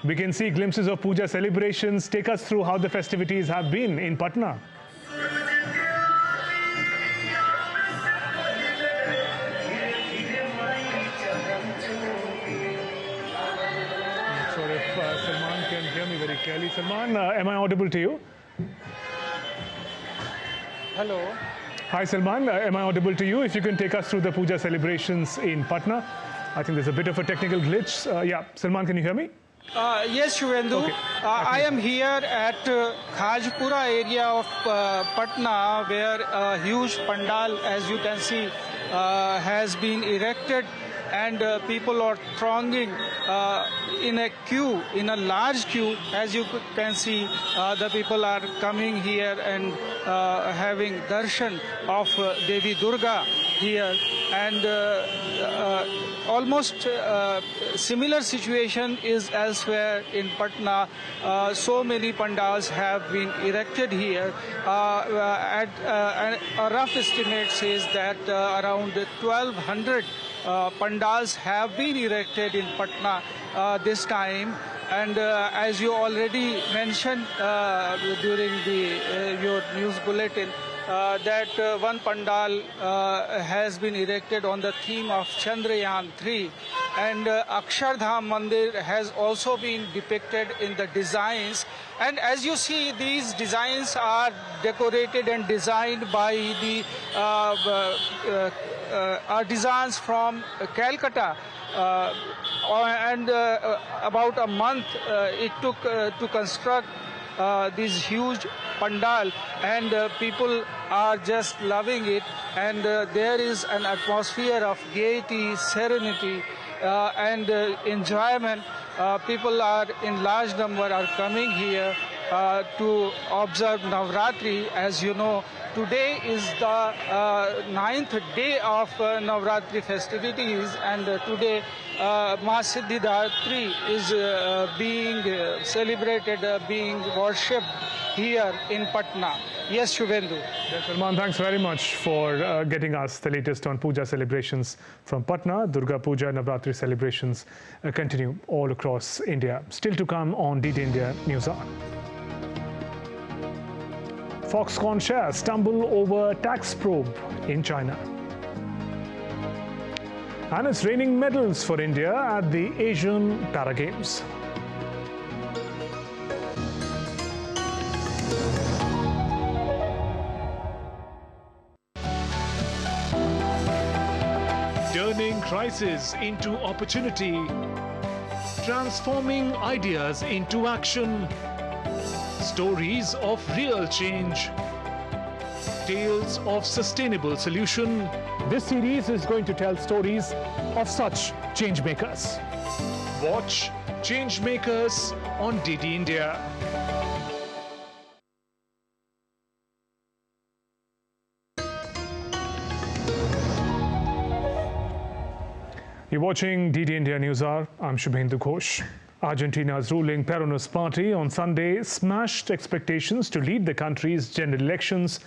We can see glimpses of Puja celebrations. Take us through how the festivities have been in Patna. Not sure if Salman can hear me very clearly. Salman, am I audible to you? Hello. Hi Salman, am I audible to you? If you can take us through the Puja celebrations in Patna. I think there's a bit of a technical glitch. Yeah, Salman, can you hear me? Yes, Shubhendu. Okay. I am here at Khajpura area of Patna, where a huge pandal, as you can see, has been erected, and people are thronging in a queue, in a large queue. As you can see, the people are coming here and having darshan of Devi Durga here, and almost similar situation is elsewhere in Patna. So many pandals have been erected here. A rough estimate says that around 1,200 pandals have been erected in Patna this time. And as you already mentioned during your news bulletin, that one pandal has been erected on the theme of Chandrayaan 3, and Akshardham Mandir has also been depicted in the designs. And as you see, these designs are decorated and designed by the artisans from Calcutta. And about a month it took to construct this huge pandal, and people are just loving it, and there is an atmosphere of gaiety, serenity, and enjoyment. People are in large number are coming here to observe Navratri. As you know, today is the 9th day of Navratri festivities, and today Ma Siddhidatri is being celebrated, being worshipped here in Patna. Yes, Shubhendu. Yes, Salman, thanks very much for getting us the latest on Puja celebrations from Patna. Durga Puja and Navratri celebrations continue all across India. Still to come on DD India News Hour. Foxconn shares tumble over tax probe in China. And it's raining medals for India at the Asian Para Games. Turning crisis into opportunity, transforming ideas into action, stories of real change, tales of sustainable solution. This series is going to tell stories of such change makers. Watch Change Makers on DD India. You're watching DD India News Hour. I'm Shubhendu Ghosh. Argentina's ruling Peronist party on Sunday smashed expectations to lead the country's general elections.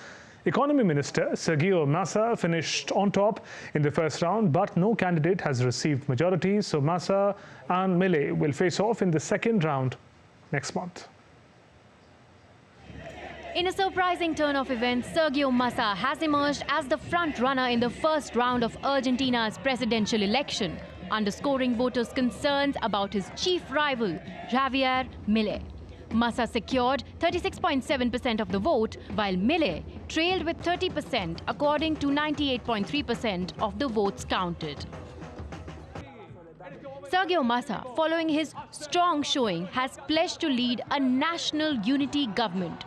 Economy Minister Sergio Massa finished on top in the first round, but no candidate has received majority, so Massa and Milei will face off in the second round next month. In a surprising turn of events, Sergio Massa has emerged as the front-runner in the first round of Argentina's presidential election, underscoring voters' concerns about his chief rival, Javier Milei. Massa secured 36.7% of the vote, while Milei trailed with 30%, according to 98.3% of the votes counted. Sergio Massa, following his strong showing, has pledged to lead a national unity government.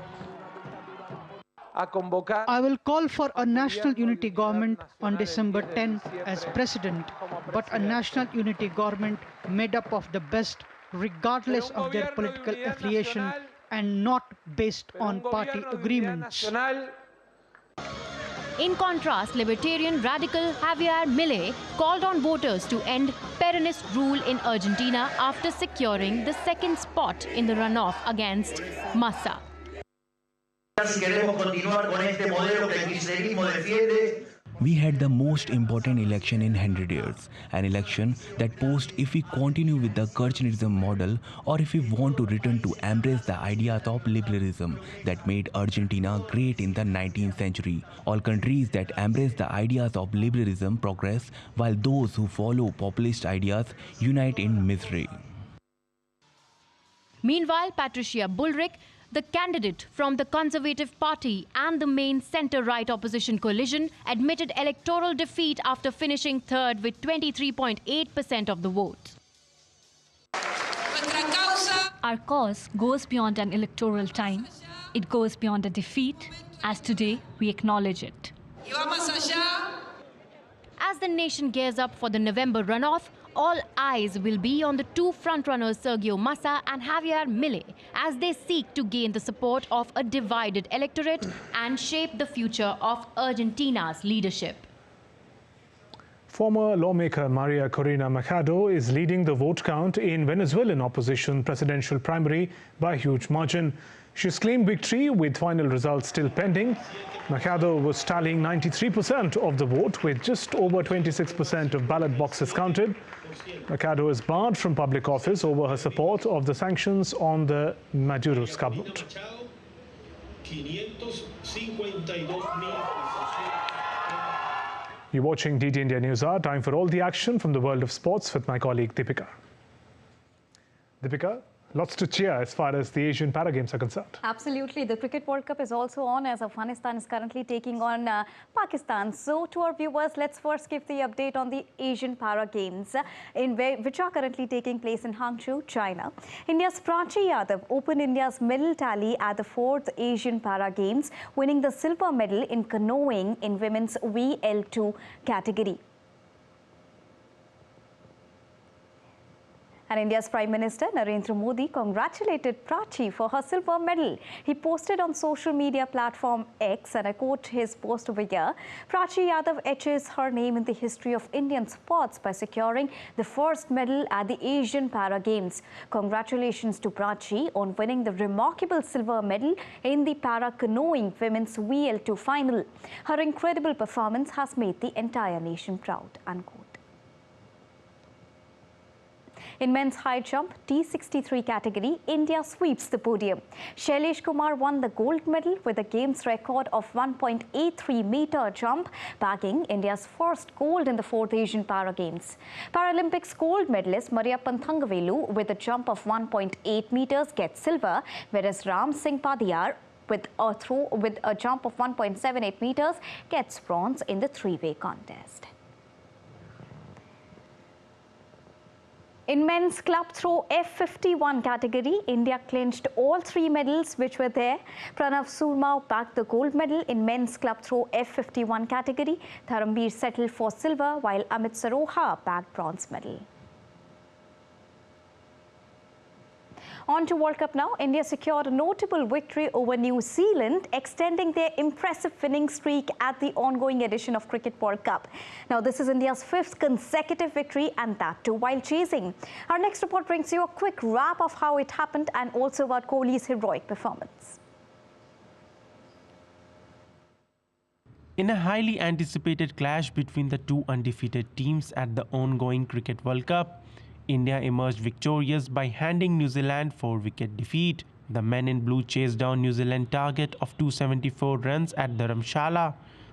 I will call for a national unity government on December 10 as president, but a national unity government made up of the best, regardless of their political affiliation, and not based on party agreements. In contrast, libertarian radical Javier Milei called on voters to end Peronist rule in Argentina after securing the second spot in the runoff against Massa. We had the most important election in 100 years, an election that posed if we continue with the Kirchnerism model or if we want to return to embrace the ideas of liberalism that made Argentina great in the 19th century. All countries that embrace the ideas of liberalism progress, while those who follow populist ideas unite in misery. Meanwhile, Patricia Bullrich, the candidate from the Conservative Party and the main centre-right opposition coalition, admitted electoral defeat after finishing third with 23.8% of the vote. Our cause goes beyond an electoral time. It goes beyond a defeat, as today we acknowledge it. As the nation gears up for the November runoff, all eyes will be on the two frontrunners Sergio Massa and Javier Milei as they seek to gain the support of a divided electorate and shape the future of Argentina's leadership. Former lawmaker Maria Corina Machado is leading the vote count in Venezuelan opposition presidential primary by a huge margin. She's claimed victory with final results still pending. Machado was tallying 93% of the vote with just over 26% of ballot boxes counted. Machado is barred from public office over her support of the sanctions on the Maduro's government. You're watching DD India News Hour. Time for all the action from the world of sports with my colleague Deepika. Deepika, lots to cheer as far as the Asian Para Games are concerned. Absolutely. The Cricket World Cup is also on as Afghanistan is currently taking on Pakistan. So to our viewers, let's first give the update on the Asian Para Games which are currently taking place in Hangzhou, China. India's Prachi Yadav opened India's medal tally at the 4th Asian Para Games, winning the silver medal in canoeing in women's VL2 category. And India's Prime Minister Narendra Modi congratulated Prachi for her silver medal. He posted on social media platform X, and I quote his post over here, "Prachi Yadav etches her name in the history of Indian sports by securing the first medal at the Asian Para Games. Congratulations to Prachi on winning the remarkable silver medal in the para canoeing women's VL2 final. Her incredible performance has made the entire nation proud." Unquote. In men's high jump T63 category, India sweeps the podium. Shailesh Kumar won the gold medal with a games record of 1.83-meter jump, bagging India's first gold in the 4th Asian Para Games. Paralympics gold medalist Mariappan Thangavelu with a jump of 1.8 meters gets silver, whereas Ram Singh Padiyar with a jump of 1.78 meters gets bronze in the three-way contest. In men's club throw F51 category, India clinched all 3 medals which were there. Pranav Surma bagged the gold medal in men's club throw F51 category. Dharambir settled for silver while Amit Saroha bagged bronze medal. On to World Cup now. India secured a notable victory over New Zealand, extending their impressive winning streak at the ongoing edition of Cricket World Cup. Now, this is India's 5th consecutive victory, and that too while chasing. Our next report brings you a quick wrap of how it happened and also about Kohli's heroic performance. In a highly anticipated clash between the two undefeated teams at the ongoing Cricket World Cup, India emerged victorious by handing New Zealand 4-wicket defeat. The men in blue chased down New Zealand target of 274 runs at Dharamshala.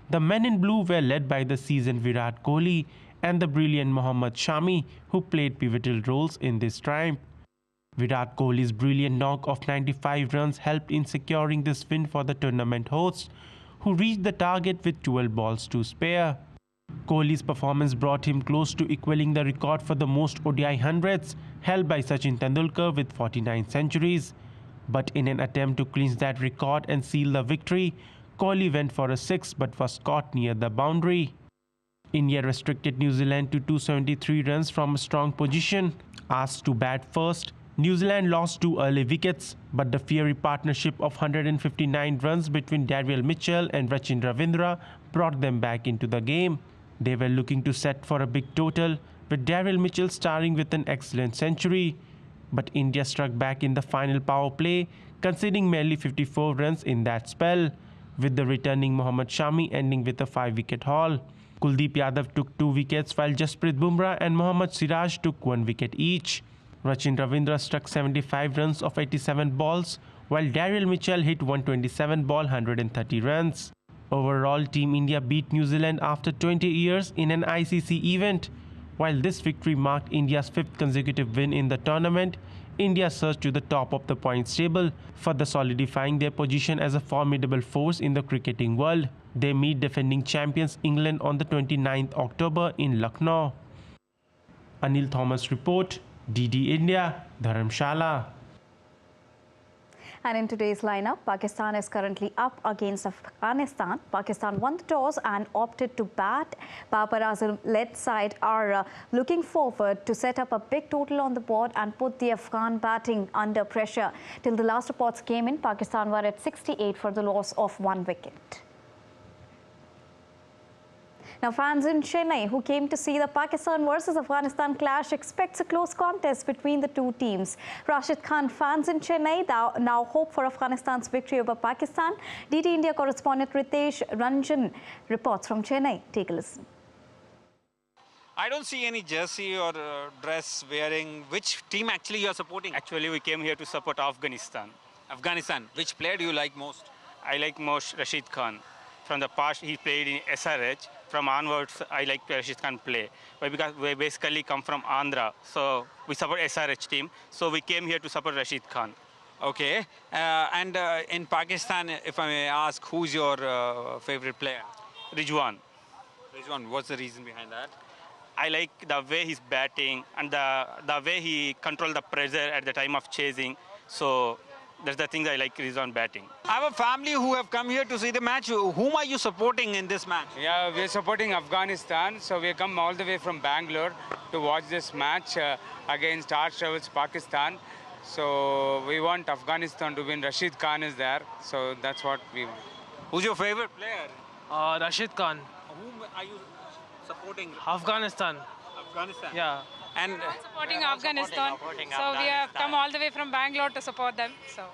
The men in blue were led by the seasoned Virat Kohli and the brilliant Mohammad Shami, who played pivotal roles in this triumph. Virat Kohli's brilliant knock of 95 runs helped in securing this win for the tournament hosts, who reached the target with 12 balls to spare. Kohli's performance brought him close to equaling the record for the most ODI hundreds held by Sachin Tendulkar with 49 centuries. But in an attempt to clinch that record and seal the victory, Kohli went for a 6 but was caught near the boundary. India restricted New Zealand to 273 runs from a strong position. Asked to bat first, New Zealand lost 2 early wickets, but the fiery partnership of 159 runs between Daryl Mitchell and Rachin Ravindra brought them back into the game. They were looking to set for a big total, with Daryl Mitchell starring with an excellent century. But India struck back in the final power play, conceding merely 54 runs in that spell, with the returning Mohammad Shami ending with a 5-wicket haul. Kuldeep Yadav took 2 wickets while Jasprit Bumrah and Mohammad Siraj took 1 wicket each. Rachin Ravindra struck 75 runs of 87 balls, while Daryl Mitchell hit 127 ball 130 runs. Overall, Team India beat New Zealand after 20 years in an ICC event. While this victory marked India's 5th consecutive win in the tournament, India surged to the top of the points table, further solidifying their position as a formidable force in the cricketing world. They meet defending champions England on the 29th October in Lucknow. Anil Thomas report, DD India, Dharamshala. And in today's lineup, Pakistan is currently up against Afghanistan. Pakistan won the toss and opted to bat. Babar Azam-led side are looking forward to set up a big total on the board and put the Afghan batting under pressure. Till the last reports came in, Pakistan were at 68 for the loss of 1 wicket. Now, fans in Chennai who came to see the Pakistan versus Afghanistan clash expects a close contest between the two teams. Rashid Khan fans in Chennai now hope for Afghanistan's victory over Pakistan. DD India correspondent Ritesh Ranjan reports from Chennai. Take a listen. I don't see any jersey or dress wearing. Which team actually you are supporting? Actually, we came here to support Afghanistan. Afghanistan. Which player do you like most? I like most Rashid Khan. From the past, he played in SRH. From onwards, I like Rashid Khan play. Because we basically come from Andhra, so we support SRH team. So we came here to support Rashid Khan. Okay. And in Pakistan, if I may ask, who's your favorite player? Rijwan. Rijwan, what's the reason behind that? I like the way he's batting and the way he controls the pressure at the time of chasing. So that's the thing I like Rizwan batting. I have a family who have come here to see the match. Whom are you supporting in this match? Yeah, we're supporting Afghanistan. So we come all the way from Bangalore to watch this match against Arch Rivals Pakistan. So we want Afghanistan to win. Rashid Khan is there. So that's what we want. Who's your favorite player? Rashid Khan. Whom are you supporting? Afghanistan. Afghanistan? Yeah. And supporting Afghanistan. So we have come all the way from Bangalore to support them. So.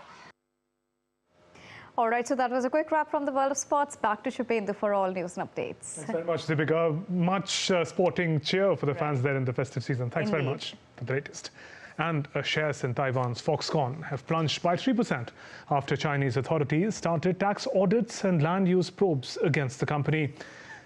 All right, so that was a quick wrap from the world of sports. Back to Shubhendu for all news and updates. Thanks very much, Deepika. Much sporting cheer for the fans there in the festive season. Thanks very much. The latest. And shares in Taiwan's Foxconn have plunged by 3% after Chinese authorities started tax audits and land use probes against the company.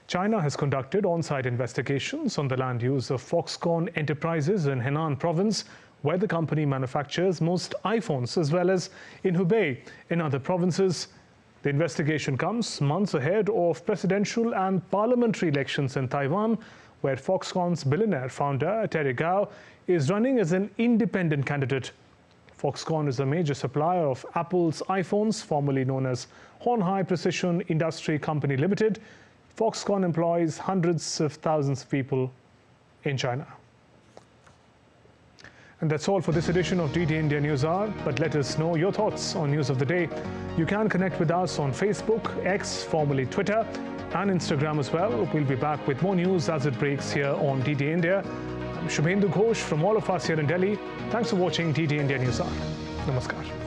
China has conducted on-site investigations on the land use of Foxconn enterprises in Henan province, where the company manufactures most iPhones, as well as in Hubei in other provinces. The investigation comes months ahead of presidential and parliamentary elections in Taiwan, where Foxconn's billionaire founder, Terry Gou, is running as an independent candidate. Foxconn is a major supplier of Apple's iPhones, formerly known as Honhai Precision Industry Company Limited. Foxconn employs hundreds of thousands of people in China. And that's all for this edition of DD India News Hour. But let us know your thoughts on news of the day. You can connect with us on Facebook, X, formerly Twitter, and Instagram as well. We'll be back with more news as it breaks here on DD India. I'm Shubhendu Ghosh from all of us here in Delhi. Thanks for watching DD India News Hour. Namaskar.